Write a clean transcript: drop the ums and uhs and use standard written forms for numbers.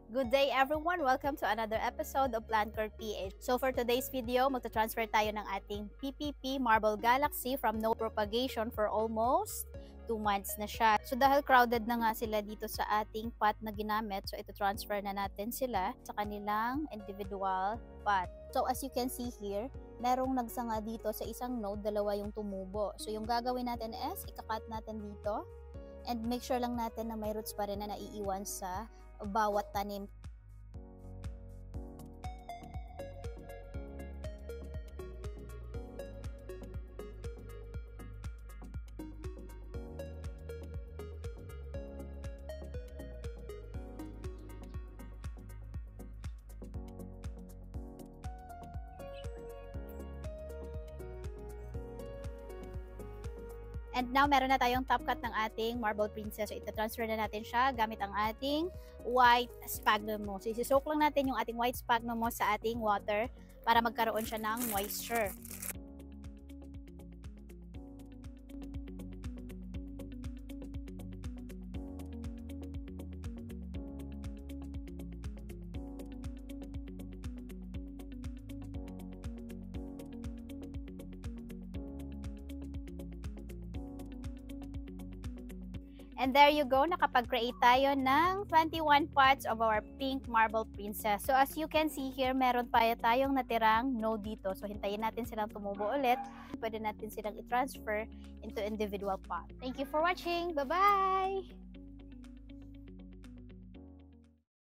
Good day everyone! Welcome to another episode of PlantCore PH. So for today's video, magta-transfer tayo ng ating PPP Marble Galaxy from no propagation for almost 2 months na siya. So dahil crowded na nga sila dito sa ating pot na ginamit, so ito transfer na natin sila sa kanilang individual pot. So as you can see here, merong nagsanga dito sa isang node, dalawa yung tumubo. So yung gagawin natin is, ikakat natin dito and make sure lang natin na may roots pa rin na naiiwan sa bawat tanim. And now, meron na tayong top cut ng ating Marble Princess. So, ito-transfer na natin siya gamit ang ating white sphagnum moss. So, isi-soak lang natin yung ating white sphagnum moss sa ating water para magkaroon siya ng moisture. And there you go, nakapag-create tayo ng 21 pots of our pink Marble Princess. So as you can see here, meron pa tayong natirang node dito. So hintayin natin silang tumubo ulit. Pwede natin silang i-transfer into individual pot. Thank you for watching. Bye-bye!